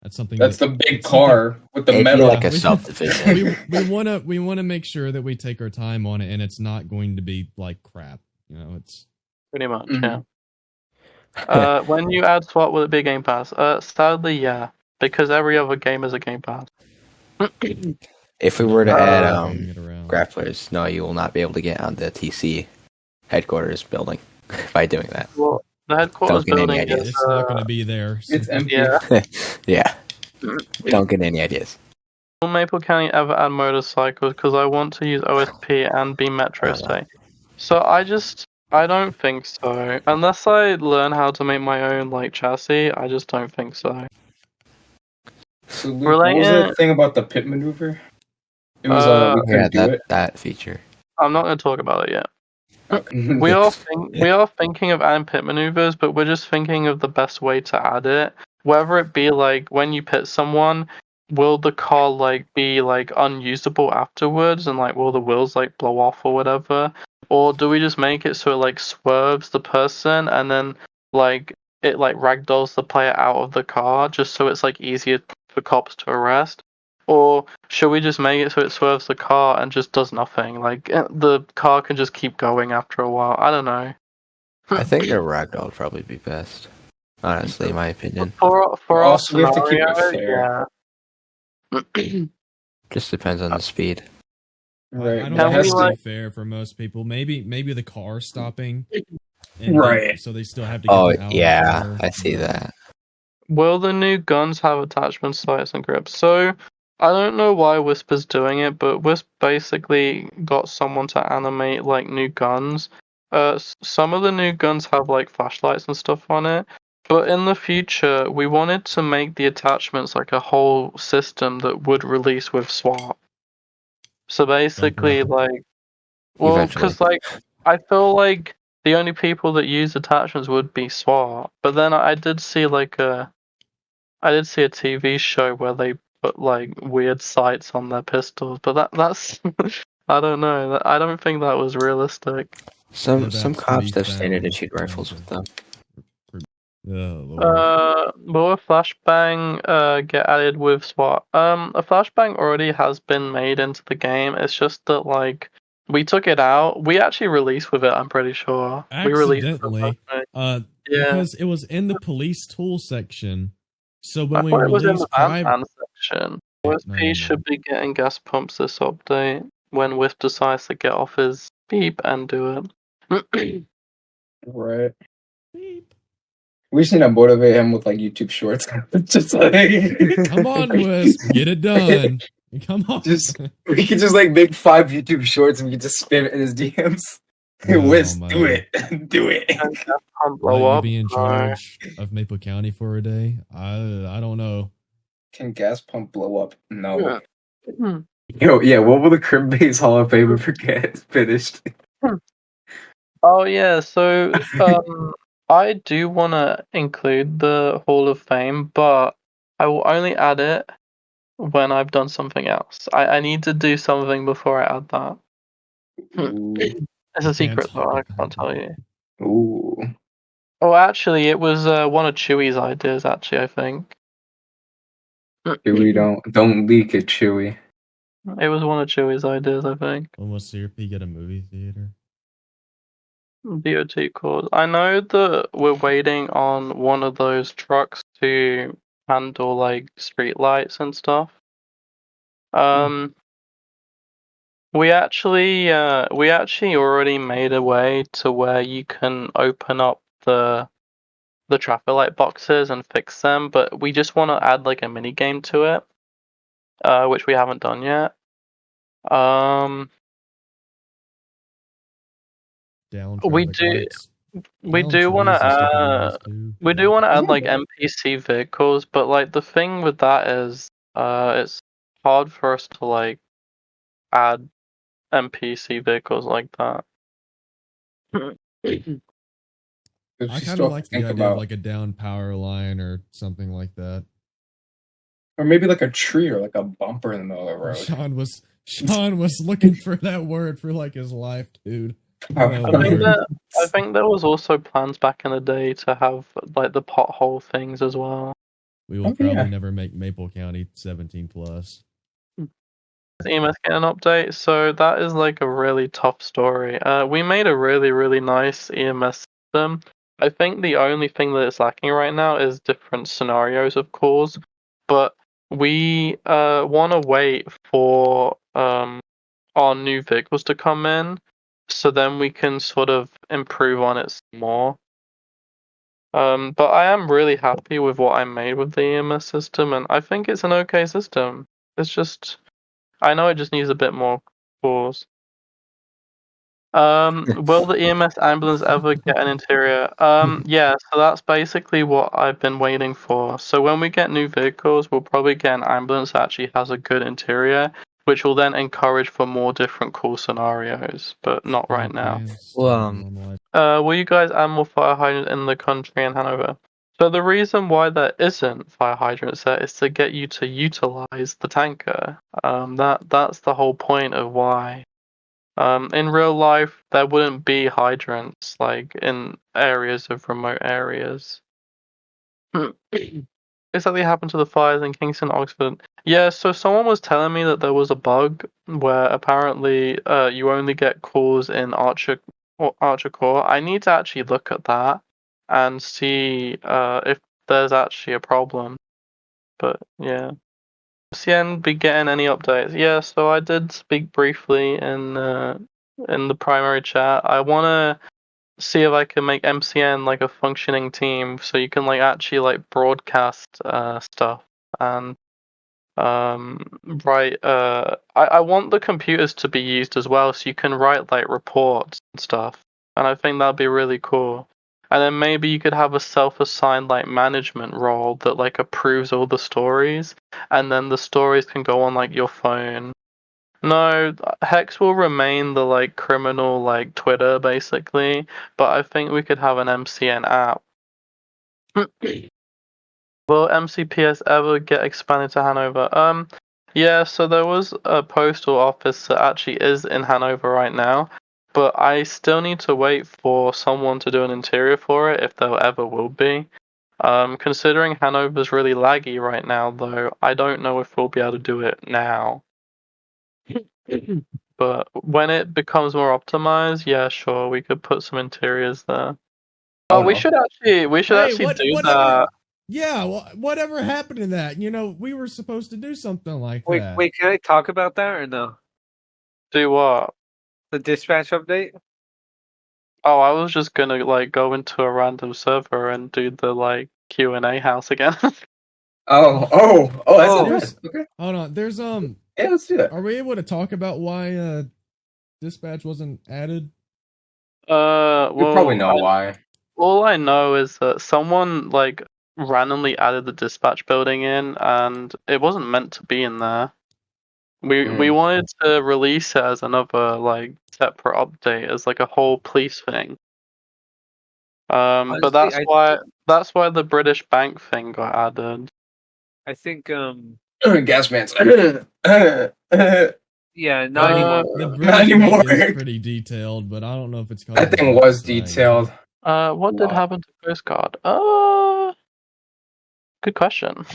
something. That's the big car with the metal. Like a subdivision. we want to make sure that we take our time on it, and it's not going to be like crap. You know, it's pretty much yeah. When you add SWAT, will it be a Game Pass? Sadly, yeah, because every other game is a Game Pass. If we were to add grapplers, no, you will not be able to get on the TC headquarters building by doing that. Well, the headquarters building is it's not going to be there. So. It's empty. Yeah. Don't get any ideas. Will Maple County ever add motorcycles? Because I want to use OSP and be Metro State. So I don't think so. Unless I learn how to make my own like chassis, I just don't think so. So Luke, what was the thing about the pit maneuver? It was that feature. I'm not going to talk about it yet. we are thinking of adding pit maneuvers, but we're just thinking of the best way to add it. Whether it be like when you pit someone, will the car like be like unusable afterwards, and like will the wheels like blow off or whatever, or do we just make it so it like swerves the person and then like it like ragdolls the player out of the car just so it's like easier for cops to arrest? Or should we just make it so it swerves the car and just does nothing? Like the car can just keep going after a while. I don't know. I think a ragdoll would probably be best. Honestly, in my opinion. For our scenario, we have to keep it fair. Yeah. Just depends on the speed. Right. I don't think it's fair for most people. Maybe the car stopping. Right. So they still have to get out. Yeah, I see that. Will the new guns have attachment sights and grips? So I don't know why Whisper's doing it, but Wisp basically got someone to animate like new guns. Some of the new guns have like flashlights and stuff on it, but in the future we wanted to make the attachments like a whole system that would release with SWAT. So basically, because like I feel like the only people that use attachments would be SWAT, but then I did see a TV show where they put like weird sights on their pistols, but that's I don't know. I don't think that was realistic. Some cops have standard issued rifles with them. Will a flashbang get added with SWAT? A flashbang already has been made into the game. It's just that like we took it out. We actually released with it. I'm pretty sure. Accidentally, because it was in the police tool section. So when we released it was in the Batman section, OSP should be getting gas pumps this update when Wisp decides to get off his beep and do it. Right. Beep. We just need to motivate him with like YouTube shorts. Just like come on, Wisp, get it done. Come on. We could just like make 5 YouTube shorts and we could just spam it in his DMs. Wiz, do it. Do it. Blow You up. be in charge of Maple County for a day? I don't know. Can gas pump blow up? No. Yeah. Yo, yeah, what will the Crim Base Hall of Fame ever get finished? Oh yeah, so I do want to include the Hall of Fame, but I will only add it when I've done something else. I need to do something before I add that. It's a secret, though. I can't tell you. Ooh. Oh, actually, it was one of Chewy's ideas. Actually, I think. Chewy, don't leak it, Chewy. It was one of Chewy's ideas, I think. Almost CRP get a movie theater. DOT calls. I know that we're waiting on one of those trucks to handle like street lights and stuff. We actually already made a way to where you can open up the traffic light boxes and fix them, but we just want to add like a mini game to it, which we haven't done yet. We do want to add like NPC vehicles, but like the thing with that is it's hard for us to like add NPC vehicles like that. I kind of like the idea of like a down power line or something like that. Or maybe like a tree or like a bumper in the middle of the road. Sean was looking for that word for like his life, dude. I think there was also plans back in the day to have like the pothole things as well. We will probably never make Maple County 17 plus. EMS getting an update, so that is like a really tough story. We made a really, really nice EMS system. I think the only thing that is lacking right now is different scenarios of calls, but we want to wait for our new vehicles to come in, so then we can sort of improve on it some more. But I am really happy with what I made with the EMS system, and I think it's an okay system. It's just, I know it just needs a bit more calls. Will the EMS ambulance ever get an interior? Yeah, so that's basically what I've been waiting for. So when we get new vehicles, we'll probably get an ambulance that actually has a good interior, which will then encourage for more different cool scenarios, but not right now. Will you guys add more fire hydrants in the country in Hanover? So the reason why there isn't fire hydrants there is to get you to utilize the tanker. That's the whole point of why. In real life, there wouldn't be hydrants like in areas of remote areas. Exactly happened to the fires in Kingston, Oxford. Yeah, so someone was telling me that there was a bug where apparently you only get calls in Archer Core. I need to actually look at that and see if there's actually a problem. But yeah. MCN be getting any updates? Yeah, so I did speak briefly in the primary chat. I wanna see if I can make MCN like a functioning team, so you can like actually like broadcast stuff and write. I want the computers to be used as well, so you can write like reports and stuff. And I think that'd be really cool. And then maybe you could have a self-assigned like management role that like approves all the stories, and then the stories can go on like your phone. No, Hex will remain the like criminal like Twitter basically, but I think we could have an MCN app. Will MCPS ever get expanded to Hanover? Yeah, so there was a postal office that actually is in Hanover right now. But I still need to wait for someone to do an interior for it, if there ever will be. Considering Hanover's really laggy right now, though, I don't know if we'll be able to do it now. But when it becomes more optimized, yeah, sure, we could put some interiors there. Oh, we should actually do that. Yeah, well, whatever happened to that? You know, we were supposed to do something like that. Wait, can I talk about that or no? Do what? The dispatch update? Oh, I was just gonna like go into a random server and do the like Q&A house again. Oh, that's okay. Hold on. There's Yeah, let's do that. Are we able to talk about why dispatch wasn't added? You probably know why. All I know is that someone like randomly added the dispatch building in, and it wasn't meant to be in there. We wanted to release it as another like separate update, as like a whole police thing. But Honestly, that's why the British bank thing got added. I think Gas vans. yeah, not anymore. The Not British anymore. is pretty detailed, but I don't know if it's called. I think it was detailed. What did happen to Coast Guard? Good question.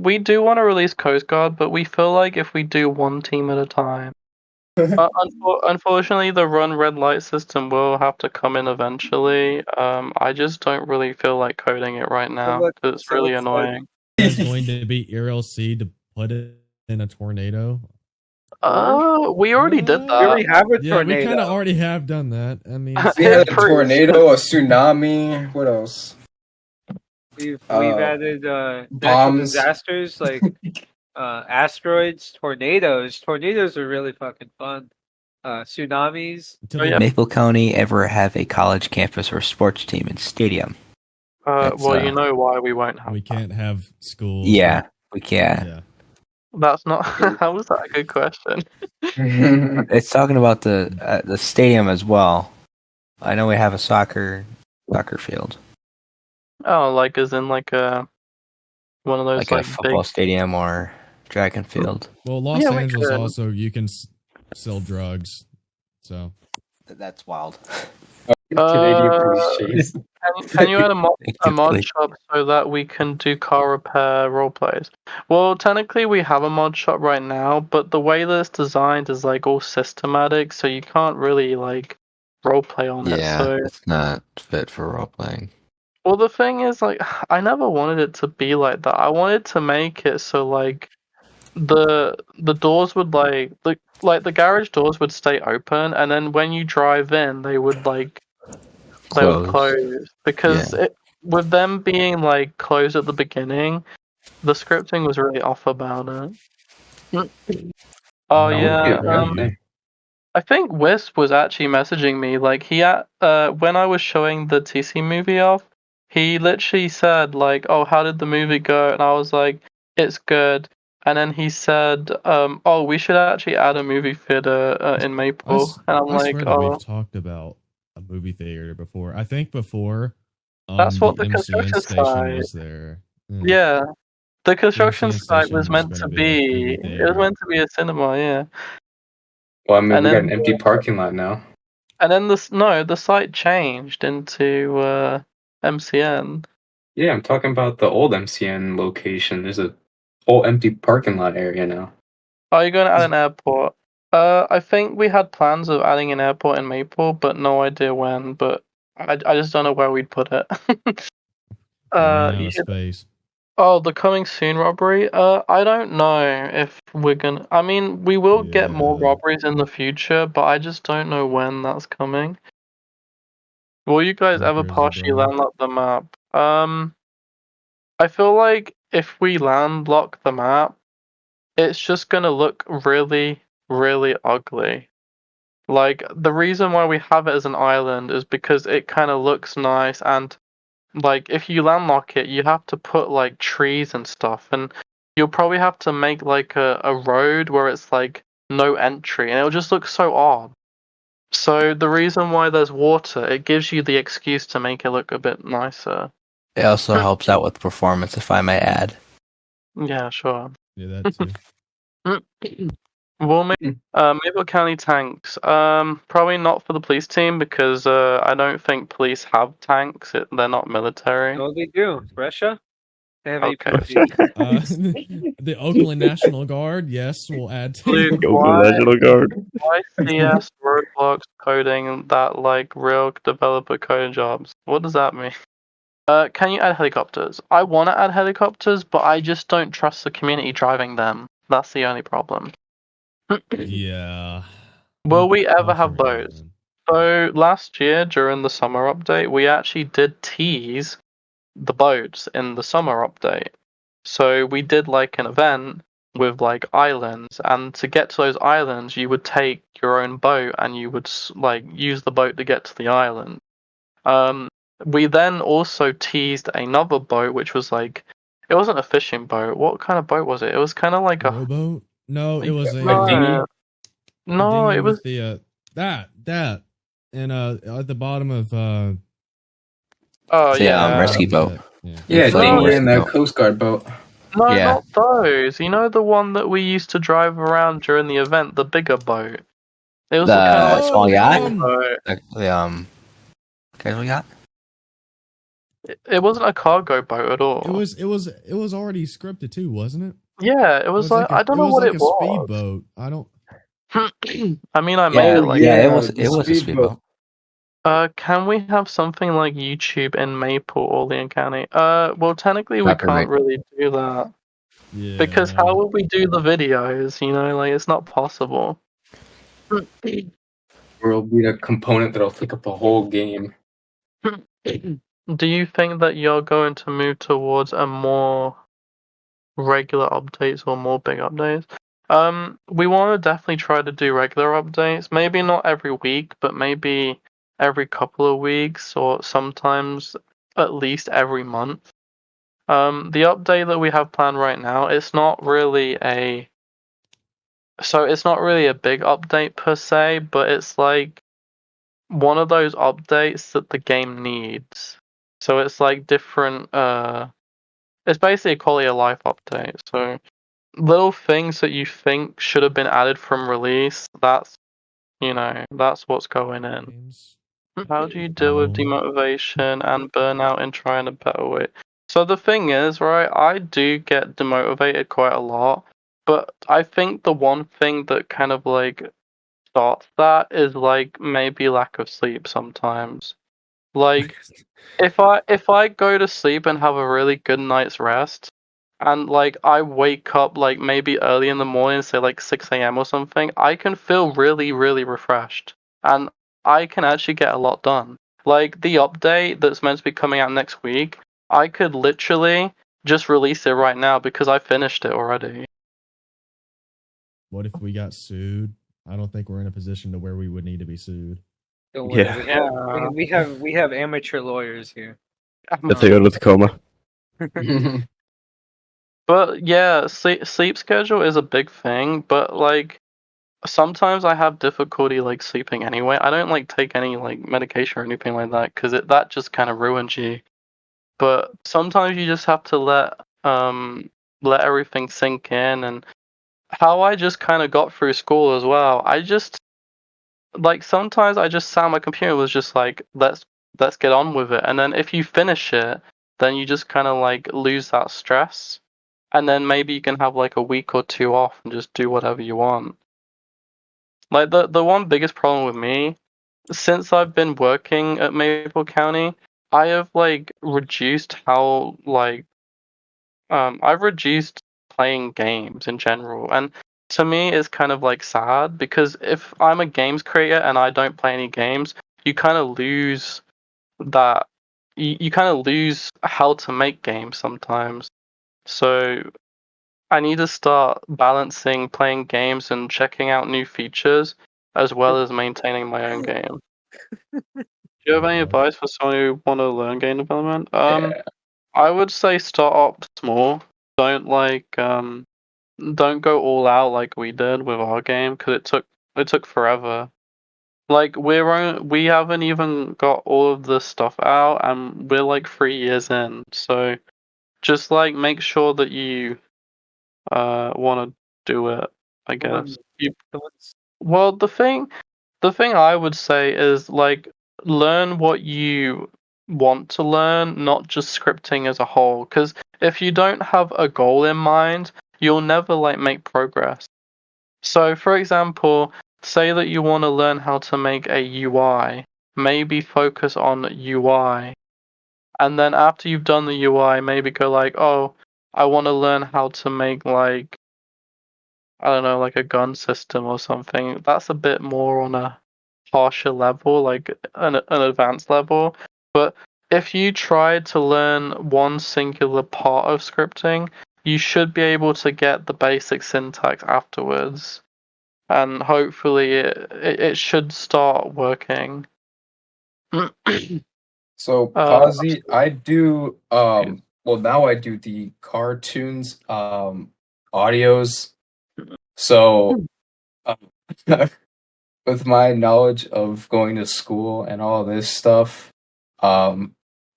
We do want to release Coast Guard, but we feel like if we do one team at a time. Unfortunately, the run red light system will have to come in eventually. I just don't really feel like coding it right now. It's really annoying. It's going to be ERLC to put it in a tornado. We already did that. We already have a Yeah, tornado. we kind of already have done that. I mean, We had a tornado, a tsunami. What else? We've added natural bombs. disasters like asteroids, tornadoes. Tornadoes are really fucking fun. Tsunamis. Maple County ever have a college campus or sports team and stadium? Well, you know why we won't have. We can't have schools. Yeah, we can. Yeah. That's not. How was that a good question? It's talking about the stadium as well. I know we have a soccer field, Oh, like as in like a one of those like like a football big. stadium or track and field. Well, Los Yeah, we Angeles could. also you can sell drugs, so That's wild. Canadian police chase. Can you add a mod Exactly. shop so that we can do car repair role plays? Well, technically we have a mod shop right now, but the way that it's designed is like all systematic, so you can't really like role play on it. Yeah, So, it's not fit for role playing. well, the thing is, like, I never wanted it to be like that. I wanted to make it so like the doors would like the garage doors would stay open, and then when you drive in, they would close because with them being like closed at the beginning, the scripting was really off about it. Oh yeah, I think Wisp was actually messaging me like when I was showing the TC movie off, he literally said like, "Oh, how did the movie go?" And I was like, "It's good." And then he said, "Oh, we should actually add a movie theater in Maple." And I'm I like, swear that we've talked about a movie theater before. I think before. That's what the MCN construction station site was there. Yeah, the construction MCN site station was meant was to gonna be a movie be. It was theater. meant to be a cinema. Yeah. Well, I mean, And we got then- an empty parking lot now. And then the site changed into MCN. Yeah, I'm talking about the old MCN location. There's a whole empty parking lot area now. Are you going to add an airport? I think we had plans of adding an airport in Maple, but no idea when. But I just don't know where we'd put it. Ran out of space. Oh, the coming soon robbery? I don't know if we're gonna. I mean, we will get more robberies in the future, but I just don't know when that's coming. Will you guys ever partially landlock the map? I feel like if we landlock the map, it's just gonna look really, really ugly. Like, the reason why we have it as an island is because it kind of looks nice, and like, if you landlock it, you have to put like trees and stuff, and you'll probably have to make like a road where it's like no entry, and it'll just look so odd. So the reason why there's water, it gives you the excuse to make it look a bit nicer. It also helps out with performance, if I may add. Yeah, sure. Yeah, that too. Well, Maple County tanks. Probably not for the police team because I don't think police have tanks. They're not military. No, they do. Russia? They have Okay. APCs. The Oakland National Guard, yes, we'll add to Luke, Oakland National Guard. Why CS Roblox coding that like real developer coding jobs? What does that mean? Can you add helicopters? I want to add helicopters, but I just don't trust the community driving them. That's the only problem. Yeah. Will we ever have boats? So last year during the summer update, we actually did tease the boats in the summer update. So we did like an event with like islands, and to get to those islands, you would take your own boat and you would like use the boat to get to the island. We then also teased another boat, which was like, it wasn't a fishing boat. What kind of boat was it? It was kind of like a rowboat. No, it was a dinghy. No, dinghy it was with the that and at the bottom of oh The, yeah, rescue boat. Yeah, Floating dinghy rescue and the boat. Coast Guard boat. no, Yeah. not those. You know the one that we used to drive around during the event, the bigger boat. It was The kind of like small yacht? boat. The casual yacht? It wasn't a cargo boat at all. it was already scripted too, wasn't it? Yeah, it was like I don't know what it was. Speedboat. I don't. I mean, I made it like. Yeah, it the was a speedboat. Can we have something like YouTube in Maple or Leon County? Well, technically we Copyright. can't really do that Yeah. because how would we do the videos? You know, like it's not possible. Or it'll be a component that'll take up a whole game. Do you think that you're going to move towards a more regular updates or more big updates? We want to definitely try to do regular updates. Maybe not every week, but maybe every couple of weeks or sometimes at least every month. The update that we have planned right now, it's not really a big update per se, but it's like one of those updates that the game needs. So it's like different it's basically a quality of life update. So little things that you think should have been added from release, that's what's going in. Games. How do you deal with demotivation and burnout in trying a better way? So the thing is, right, I do get demotivated quite a lot, but I think the one thing that kind of like starts that is like maybe lack of sleep sometimes. Like if I go to sleep and have a really good night's rest, and like I wake up like maybe early in the morning, say like 6 a.m. or something, I can feel really, really refreshed. And I can actually get a lot done. Like the update that's meant to be coming out next week, I could literally just release it right now because I finished it already. What if we got sued? I don't think we're in a position to where we would need to be sued. Don't worry, Yeah. we have amateur lawyers here. If they go to Tacoma. But yeah, sleep schedule is a big thing, but like sometimes I have difficulty like sleeping anyway. I don't like take any like medication or anything like that because that just kind of ruins you. But sometimes you just have to let everything sink in. And how I just kind of got through school as well, I just like sometimes I just sat on my computer and was just like let's get on with it. And then if you finish it, then you just kind of like lose that stress. And then maybe you can have like a week or two off and just do whatever you want. Like the one biggest problem with me, since I've been working at Maple County, I have like reduced how like I've reduced playing games in general. And to me it's kind of like sad because if I'm a games creator and I don't play any games, you kind of lose that you kind of lose how to make games sometimes. So I need to start balancing playing games and checking out new features as well as maintaining my own game. Do you have any advice for someone who want to learn game development? I would say start up small. Don't don't go all out like we did with our game because it took forever. Like we haven't even got all of this stuff out and we're like 3 years in. So just like make sure that you want to do it, I guess. Well, the thing I would say is like learn what you want to learn, not just scripting as a whole. Because if you don't have a goal in mind, you'll never like make progress. So, for example, say that you want to learn how to make a UI, maybe focus on UI. And then after you've done the UI, maybe go like, oh, I want to learn how to make like, I don't know, like a gun system or something. That's a bit more on a harsher level, like an advanced level. But if you try to learn one singular part of scripting, you should be able to get the basic syntax afterwards, and hopefully it should start working. So Kazi, I do well now I do the cartoons audios. So with my knowledge of going to school and all this stuff,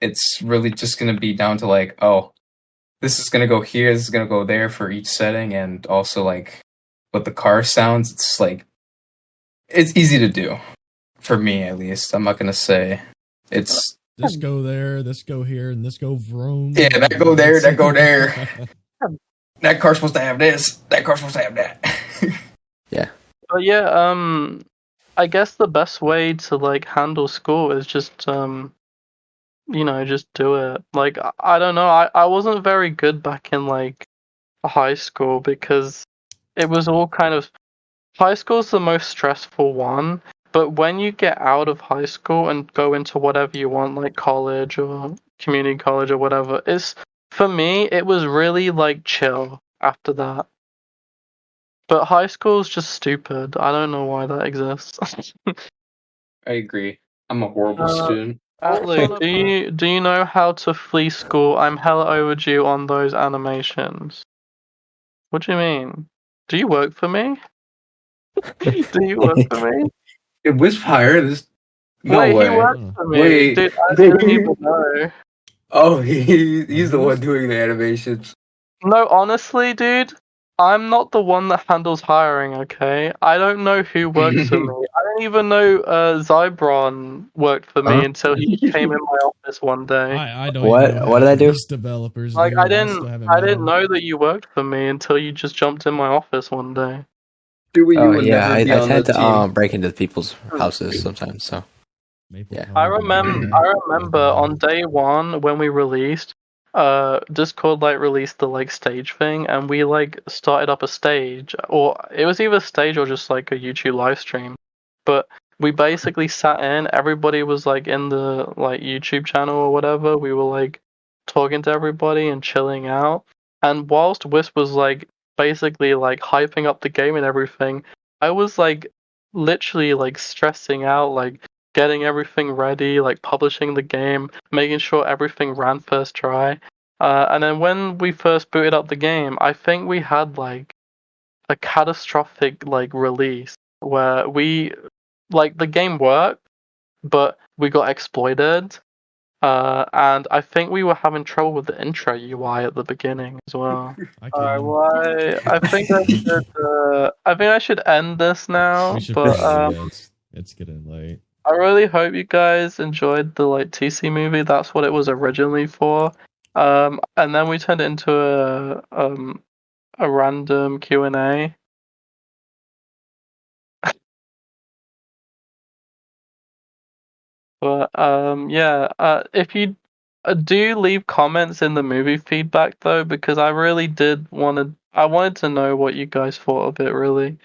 it's really just gonna be down to like, oh, this is gonna go here, this is gonna go there for each setting, and also like with the car sounds, it's like it's easy to do for me at least. I'm not gonna say it's this go there, this go here, and this go vroom. Yeah, that go there, that go there. That car's supposed to have this. That car's supposed to have that. Yeah. But yeah, I guess the best way to like handle school is just just do it. Like I don't know, I wasn't very good back in like high school because it was all kind of high school's the most stressful one, but when you get out of high school and go into whatever you want, like college or community college or whatever, for me it was really like chill after that. But high school is just stupid. I don't know why that exists. I agree. I'm a horrible student. Luke, do you know how to flee school? I'm hella overdue on those animations. What do you mean? Do you work for me? Do you work for me? It was hired. No Wait, way. he works for me. Wait. Dude, I didn't even know. Oh, he's the one doing the animations. No, honestly, dude, I'm not the one that handles hiring, okay? I don't know who works for me. I didn't even know Zybron worked for me until he came in my office one day. I don't. What did I do? Developers. Like I didn't know that you worked for me until you just jumped in my office one day. I tend to break into people's houses sometimes. So yeah, I remember on day one when we released, Discord like released the like stage thing, and we like started up a stage, or it was either stage or just like a YouTube live stream. But we basically sat in. Everybody was like in the like YouTube channel or whatever. We were like talking to everybody and chilling out. And whilst Wisp was like basically like hyping up the game and everything, I was like literally like stressing out, like getting everything ready, like publishing the game, making sure everything ran first try. And then when we first booted up the game, I think we had like a catastrophic like release where we like the game worked, but we got exploited. And I think we were having trouble with the intro UI at the beginning as well. I think I should end this now. It's getting late. I really hope you guys enjoyed the like TC movie. That's what it was originally for. And then we turned it into a random Q&A. But if you do leave comments in the movie feedback though, because I really wanted to know what you guys thought of it really,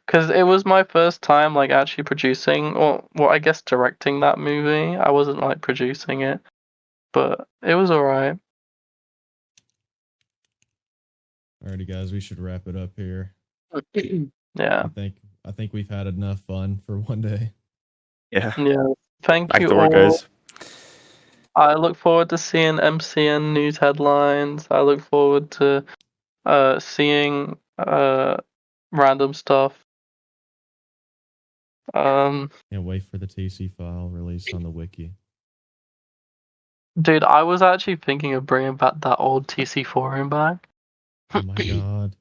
because it was my first time like actually producing, or well, I guess directing that movie. I wasn't like producing it, but it was alright. Alrighty, guys, we should wrap it up here. Yeah. I think we've had enough fun for one day. Yeah. Yeah. Thank you to work, all. guys. I look forward to seeing MCN news headlines. I look forward to seeing random stuff. Can't wait for the TC file release on the wiki. Dude, I was actually thinking of bringing back that old TC forum back. Oh my god.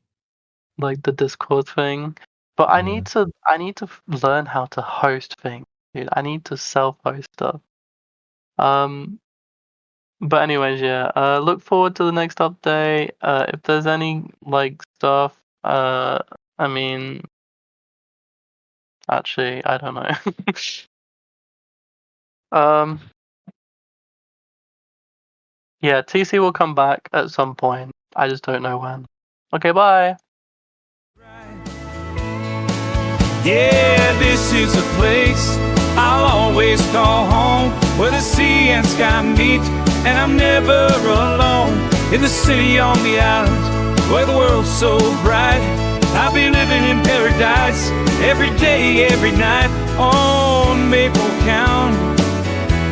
Like the Discord thing. But I need to learn how to host things, dude. I need to self-host stuff. But anyways, yeah. Look forward to the next update. If there's any like stuff, I mean, actually, I don't know. Yeah, TC will come back at some point. I just don't know when. Okay, bye. Yeah, this is a place I'll always call home, where the sea and sky meet, and I'm never alone. In the city on the island, where the world's so bright. I'll be living in paradise every day, every night on Maple County,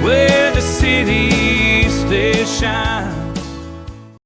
where the city still shines.